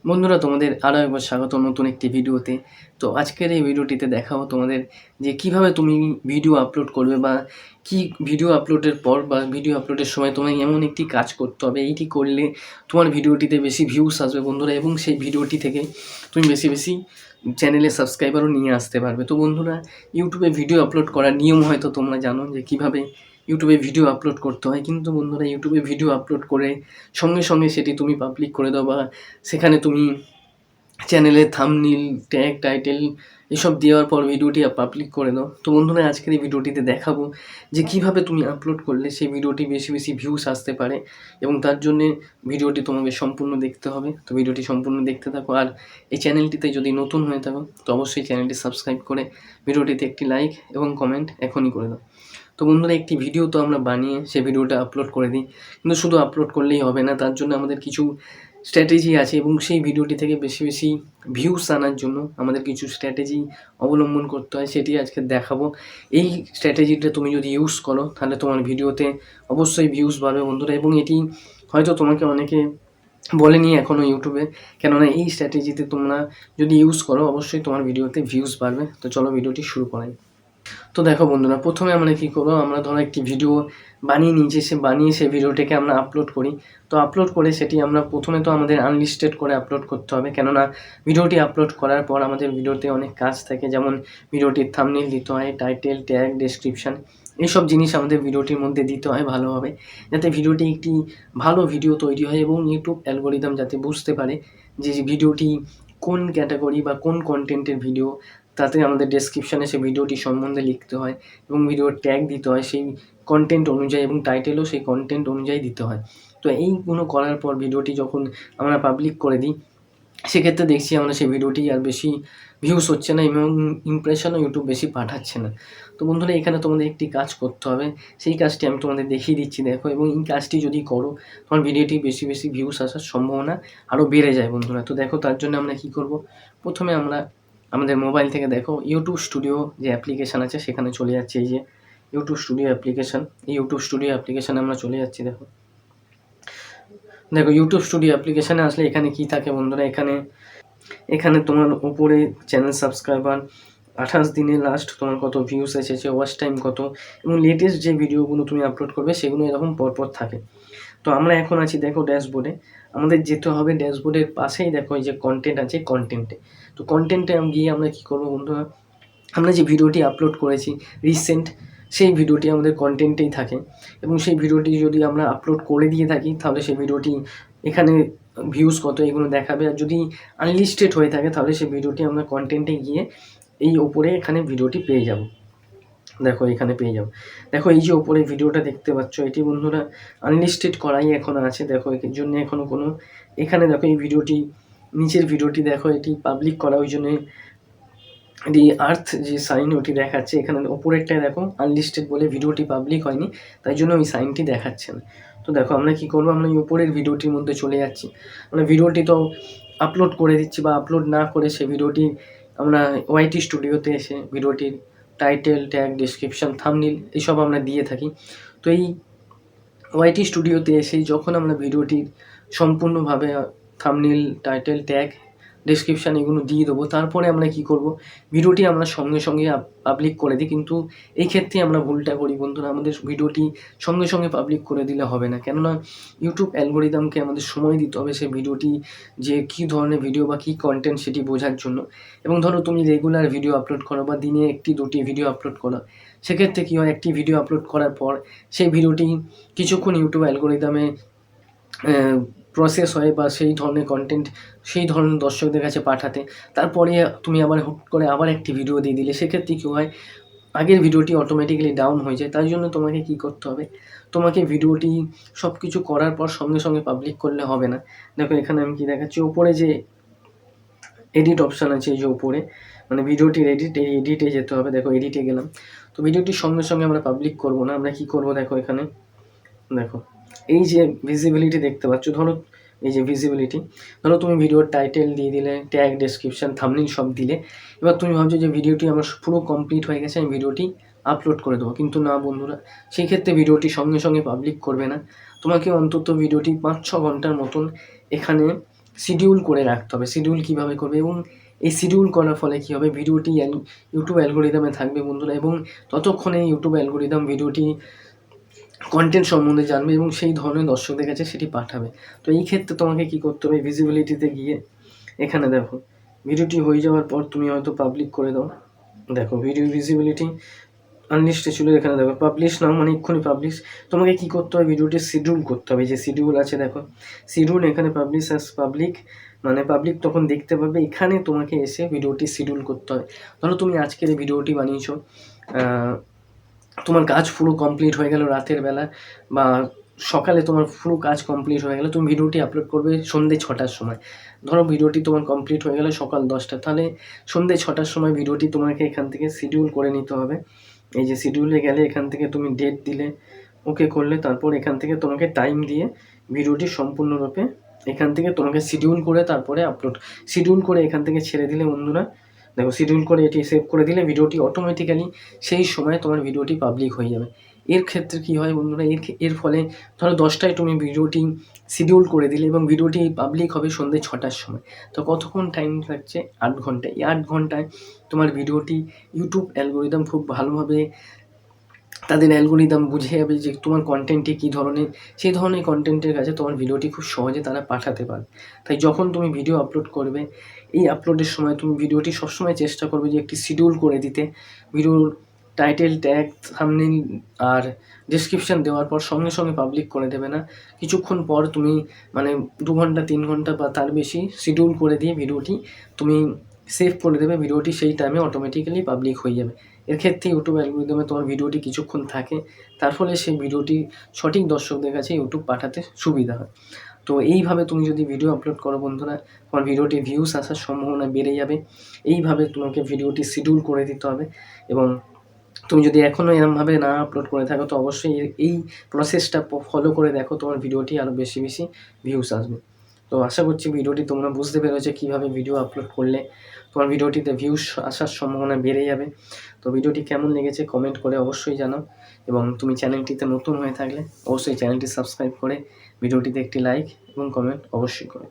বন্ধুরা তোমাদের আরও একবার স্বাগত নতুন একটি ভিডিওতে। তো আজকের এই ভিডিওটিতে দেখাবো তোমাদের যে কিভাবে তুমি ভিডিও আপলোড করবে বা কি ভিডিও আপলোডের পর বা ভিডিও আপলোডের সময় তোমায় এমন একটি কাজ করতে হবে, এইটি করলে তোমার ভিডিওটিতে বেশি ভিউস আসবে বন্ধুরা, এবং সেই ভিডিওটি থেকে তুমি বেশি বেশি চ্যানেলে সাবস্ক্রাইবারও নিয়ে আসতে পারবে। তো বন্ধুরা, ইউটিউবে ভিডিও আপলোড করার নিয়ম হয়তো তোমরা জানো যে কীভাবে ইউটিউবে ভিডিও আপলোড করতে হয়, কিন্তু বন্ধুরা ইউটিউবে ভিডিও আপলোড করে সঙ্গে সঙ্গে সেটি তুমি পাবলিক করে দাও বা সেখানে তুমি চ্যানেলের থাম্বনেইল, ট্যাগ, টাইটেল এসব দেওয়ার পর ভিডিওটি পাবলিক করে দাও। তো বন্ধুরা, আজকের এই ভিডিওটিতে দেখাবো যে কীভাবে তুমি আপলোড করলে সেই ভিডিওটি বেশি বেশি ভিউস আসতে পারে, এবং তার জন্যে ভিডিওটি তোমাকে সম্পূর্ণ দেখতে হবে। তো ভিডিওটি সম্পূর্ণ দেখতে থাকো, আর এই চ্যানেলটিতে যদি নতুন হয়ে থাকো তো অবশ্যই চ্যানেলটি সাবস্ক্রাইব করে ভিডিওটিতে একটি লাইক এবং কমেন্ট এখনই করে দাও। তো বন্ধুরা, একটি ভিডিও তো আমরা বানিয়ে সেই ভিডিওটা আপলোড করে দিই, কিন্তু শুধু আপলোড করলেই হবে না, তার জন্য আমাদের কিছু স্ট্র্যাটেজি আছে, এবং সেই ভিডিওটি থেকে বেশি বেশি ভিউস আনার জন্য আমাদের কিছু স্ট্র্যাটেজি অবলম্বন করতে হয়, সেটি আজকে দেখাবো। এই স্ট্র্যাটেজিটা তুমি যদি ইউজ করো তাহলে তোমার ভিডিওতে অবশ্যই ভিউস বাড়বে বন্ধুরা, এবং এটি হয়তো তোমাকে অনেকে বলেনি এখনও ইউটিউবে, কেননা এই স্ট্র্যাটেজিতে তোমরা যদি ইউজ করো অবশ্যই তোমার ভিডিওতে ভিউস বাড়বে। তো চলো ভিডিওটি শুরু করাই। তো দেখো বন্ধুরা, প্রথমে আমরা কী করবো, আমরা ধরো একটি ভিডিও বানিয়ে নিয়েছি, বানিয়ে সেই ভিডিওটাকে আমরা আপলোড করি। তো আপলোড করে সেটি আমরা প্রথমে তো আমাদের আনলিস্টেড করে আপলোড করতে হবে, কেননা ভিডিওটি আপলোড করার পর আমাদের ভিডিওতে অনেক কাজ থাকে, যেমন ভিডিওটির থাম্বনেইল দিতে হয়, টাইটেল, ট্যাগ, ডেসক্রিপশান, এইসব জিনিস আমাদের ভিডিওটির মধ্যে দিতে হয় ভালোভাবে, যাতে ভিডিওটি একটি ভালো ভিডিও তৈরি হয়, এবং ইউটিউব অ্যালগোরিদম যাতে বুঝতে পারে যে ভিডিওটি কোন ক্যাটাগরি বা কোন কন্টেন্টের ভিডিও। তাতে আমাদের ডেসক্রিপশানে সেই ভিডিওটি সম্বন্ধে লিখতে হয়, এবং ভিডিওর ট্যাগ দিতে হয় সেই কন্টেন্ট অনুযায়ী, এবং টাইটেলও সেই কন্টেন্ট অনুযায়ী দিতে হয়। তো এইগুলো করার পর ভিডিওটি যখন আমরা পাবলিক করে দিই, সেক্ষেত্রে দেখছি আমরা সেই ভিডিওটি আর বেশি ভিউস হচ্ছে না, এবং ইমপ্রেশনও ইউটিউব বেশি পাঠাচ্ছে না। তো বন্ধুরা, এখানে তোমাদের একটি কাজ করতে হবে, সেই কাজটি আমি তোমাদের দেখিয়ে দিচ্ছি, দেখো, এবং এই কাজটি যদি করো তোমার ভিডিওটি বেশি বেশি ভিউস আসার সম্ভাবনা আরও বেড়ে যায় বন্ধুরা। তো দেখো, তার জন্য আমরা কী করব, প্রথমে আমরা আমাদের মোবাইল থেকে দেখো ইউটিউব স্টুডিও যে অ্যাপ্লিকেশান আছে সেখানে চলে যাচ্ছে, এই যে ইউটিউব স্টুডিও অ্যাপ্লিকেশান, এই ইউটিউব স্টুডিও অ্যাপ্লিকেশানে আমরা চলে যাচ্ছি। দেখো ইউটিউব স্টুডিও অ্যাপ্লিকেশানে আসলে এখানে কী থাকে বন্ধুরা, এখানে তোমার উপরে চ্যানেল সাবস্ক্রাইবার, 28 দিনে লাস্ট তোমার কত ভিউস এসেছে, ওয়াচ টাইম কত, এবং লেটেস্ট যে ভিডিওগুলো তুমি আপলোড করবে সেগুলো এরকম পরপর থাকে। তো আমরা এখন আছি দেখো ড্যাশবোর্ডে, আমাদের যেতে হবে ড্যাশবোর্ডের পাশেই দেখো এই যে কন্টেন্ট আছে, কন্টেন্টে। তো কন্টেন্টে গিয়ে আমরা কী করবো বন্ধুরা, আমরা যে ভিডিওটি আপলোড করেছি রিসেন্ট, সেই ভিডিওটি আমাদের কন্টেন্টেই থাকে, এবং সেই ভিডিওটি যদি আমরা আপলোড করে দিয়ে থাকি তাহলে সেই ভিডিওটি এখানে ভিউজ কত এগুলো দেখাবে, আর যদি আনলিস্টেড হয়ে থাকে তাহলে সেই ভিডিওটি আমরা কন্টেন্টে গিয়ে এই ওপরে এখানে ভিডিওটি পেয়ে যাব। দেখো এখানে পেয়ে যাও, দেখো এই যে ওপরে ভিডিওটা দেখতে পাচ্ছ, এটি বন্ধুরা আনলিস্টেড করাই এখনও আছে। দেখো এর জন্য এখনও কোনো, এখানে দেখো এই ভিডিওটি, নিচের ভিডিওটি দেখো এটি পাবলিক করা, ওই জন্যে এটি আর্থ যে সাইন ওটি দেখাচ্ছে, এখানে ওপরেরটায় দেখো আনলিস্টেড বলে ভিডিওটি পাবলিক হয়নি, তাই জন্য ওই সাইনটি দেখাচ্ছে না। তো দেখো আমরা কী করবো, আমরা এই উপরের ভিডিওটির মধ্যে চলে যাচ্ছি, আমরা ভিডিওটি তো আপলোড করে দিচ্ছি, বা আপলোড না করে সে ভিডিওটি আমরা ওয়াইটি স্টুডিওতে এসে ভিডিওটির টাইটেল, ট্যাগ, ডেসক্রিপশান, থাম্বনেইল এসব আমরা দিয়ে থাকি। তো এই ওয়াইটি স্টুডিওতে এসেই যখন আমরা ভিডিওটির সম্পূর্ণভাবে থাম্বনেইল, টাইটেল, ট্যাগ, ডেসক্রিপশান এগুলো দিয়ে দেবো, তারপরে আমরা কী করব, ভিডিওটি আমরা সঙ্গে সঙ্গে পাবলিক করে দিই। কিন্তু এই ক্ষেত্রে আমরা ভুলটা করি বন্ধুরা, আমাদের ভিডিওটি সঙ্গে সঙ্গে পাবলিক করে দিলে হবে না, কেননা ইউটিউব অ্যালগোরিদমকে আমাদের সময় দিতে হবে সেই ভিডিওটি যে কী ধরনের ভিডিও বা কী কন্টেন্ট সেটি বোঝার জন্য। এবং ধরো তুমি রেগুলার ভিডিও আপলোড করো বা দিনে 1-2টি ভিডিও আপলোড করো, সেক্ষেত্রে কী হয়, একটি ভিডিও আপলোড করার পর সেই ভিডিওটি কিছুক্ষণ ইউটিউব অ্যালগোরিদমে প্রসেস হয়, বা সেই ধরনের কন্টেন্ট সেই ধরনের দর্শকদের কাছে পাঠাতে, তারপরে তুমি আবার হুট করে আবার একটি ভিডিও দিয়ে দিলে, সেক্ষেত্রে কী হয়, আগের ভিডিওটি অটোমেটিক্যালি ডাউন হয়ে যায়। তাই জন্য তোমাকে কী করতে হবে, তোমাকে ভিডিওটি সব কিছু করার পর সঙ্গে সঙ্গে পাবলিক করলে হবে না। দেখো এখানে আমি কী দেখাচ্ছি, ওপরে যে এডিট অপশান আছে, এই যে উপরে, মানে ভিডিওটির এই এডিটে যেতে হবে। দেখো এডিটে গেলাম, তো ভিডিওটির সঙ্গে সঙ্গে আমরা পাবলিক করব না, আমরা কী করব, দেখো এখানে দেখো এই যে ভিজিবিলিটি দেখতে পাচ্ছ, ধরো এই যে ভিজিবিলিটি, ধরো তুমি ভিডিওর টাইটেল দিয়ে দিলে, ট্যাগ, ডেসক্রিপশান, থাম্বনেইল সব দিলে, এবার তুমি ভাবছো যে ভিডিওটি আমার পুরো কমপ্লিট হয়ে গেছে, আমি ভিডিওটি আপলোড করে দেবো, কিন্তু না বন্ধুরা, সেই ক্ষেত্রে ভিডিওটি সঙ্গে সঙ্গে পাবলিক করবে না, তোমাকে অন্তত ভিডিওটি 5-6 ঘন্টার মতন এখানে শিডিউল করে রাখতে হবে। শিডিউল কীভাবে করবে এবং এই শিডিউল করার ফলে কী হবে, ভিডিওটি ইউটিউব অ্যালগরিদমে থাকবে বন্ধুরা, এবং ততক্ষণে ইউটিউব অ্যালগরিদম ভিডিওটি কন্টেন্ট সম্বন্ধে জানবে এবং সেই ধরনের দর্শকদের কাছে সেটি পাঠাবে। তো এই ক্ষেত্রে তোমাকে কী করতে হবে, ভিজিবিলিটিতে গিয়ে এখানে দেখো ভিডিওটি হয়ে যাওয়ার পর তুমি হয়তো পাবলিক করে দাও। দেখো ভিডিও ভিজিবিলিটি আনলিস্টে ছিল, এখানে দেখো পাবলিশ নাও মানে এক্ষুনি পাবলিশ। তোমাকে কী করতে হবে, ভিডিওটি শিডিউল করতে হবে। যে শিডিউল আছে দেখো শিডিউল, এখানে পাবলিশ অ্যাজ পাবলিক মানে পাবলিক তখন দেখতে পাবে। এখানে তোমাকে এসে ভিডিওটি শিডিউল করতে হবে। ধরো তুমি আজকের এই ভিডিওটি বানিয়েছো, তোমার কাজ পুরো কমপ্লিট হয়ে গেল রাতের বেলা বা সকালে তোমার পুরো কাজ কমপ্লিট হয়ে গেল, তুমি ভিডিওটি আপলোড করবে সন্ধ্যে 6টার সময়। ধরো ভিডিওটি তোমার কমপ্লিট হয়ে গেল সকাল 10টা, তাহলে সন্ধ্যে 6টার সময় ভিডিওটি তোমাকে এখান থেকে শিডিউল করে নিতে হবে। এই যে শিডিউলে গেলে এখান থেকে তুমি ডেট দিলে, ওকে করলে, তারপর এখান থেকে তোমাকে টাইম দিয়ে ভিডিওটি সম্পূর্ণরূপে এখান থেকে তোমাকে শিডিউল করে তারপরে আপলোড শিডিউল করে এখান থেকে ছেড়ে দিলে বন্ধুরা, দেখো শিডিউল করে এটি সেভ করে দিলে ভিডিওটি অটোমেটিক্যালি সেই সময় তোমার ভিডিওটি পাবলিক হয়ে যাবে। এর ক্ষেত্রে কী হয় বন্ধুরা, এর ফলে ধরো 10টায় তুমি ভিডিওটি শিডিউল করে দিলে এবং ভিডিওটি পাবলিক হবে সন্ধ্যে 6টার সময়। তো কতক্ষণ টাইম লাগছে, 8 ঘন্টা। এই 8 ঘন্টায় তোমার ভিডিওটি ইউটিউব অ্যালগরিদম খুব ভালোভাবে তাদের অ্যালগরিদম বুঝে যাবে যে তোমার কন্টেন্টটি কী ধরনের, সেই ধরনের কন্টেন্টের কাছে তোমার ভিডিওটি খুব সহজে তারা পাঠাতে পারে। তাই যখন তুমি ভিডিও আপলোড করবে, এই আপলোডের সময় তুমি ভিডিওটি সবসময় চেষ্টা করবে যে একটি শিডিউল করে দিতে। ভিডিওর টাইটেল, ট্যাগ, থাম্বনেইল আর ডেসক্রিপশন দেওয়ার পর সঙ্গে সঙ্গে পাবলিক করে দেবে না। কিছুক্ষণ পর তুমি মানে 2 ঘন্টা 3 ঘন্টা বা তার বেশি শিডিউল করে দিয়ে ভিডিওটি তুমি সেভ করে দেবে। ভিডিওটি সেই টাইমে অটোমেটিক্যালি পাবলিক হয়ে যাবে। এর ক্ষেত্রে ইউটিউব অ্যালগরিদমে তোমার ভিডিওটি কিছুক্ষণ থাকে, তার ফলে সেই ভিডিওটি সঠিক দর্শকদের কাছে ইউটিউব পাঠাতে সুবিধা হয়। তো এইভাবে তুমি যদি ভিডিও আপলোড করো বন্ধুরা, তোমার ভিডিওটি ভিউস আসার সম্ভাবনা বেড়ে যাবে। এইভাবে তোমাকে ভিডিওটি শিডিউল করে দিতে হবে এবং তুমি যদি এখনও এরমভাবে না আপলোড করে থাকো তো অবশ্যই এই প্রসেসটা ফলো করে দেখো, তোমার ভিডিওটি আরও বেশি বেশি ভিউস আসবে। তো আশা করছি ভিডিওটি তোমরা বুঝতে পেরেছো কীভাবে ভিডিও আপলোড করলে তোমার ভিডিওটিতে ভিউস আসার সম্ভাবনা বেড়ে যাবে। তো ভিডিওটি কেমন লেগেছে কমেন্ট করে অবশ্যই জানাও এবং তুমি চ্যানেলটিতে নতুন হয়ে থাকলে অবশ্যই চ্যানেলটি সাবস্ক্রাইব করে ভিডিওটিতে একটি লাইক এবং কমেন্ট অবশ্যই করো।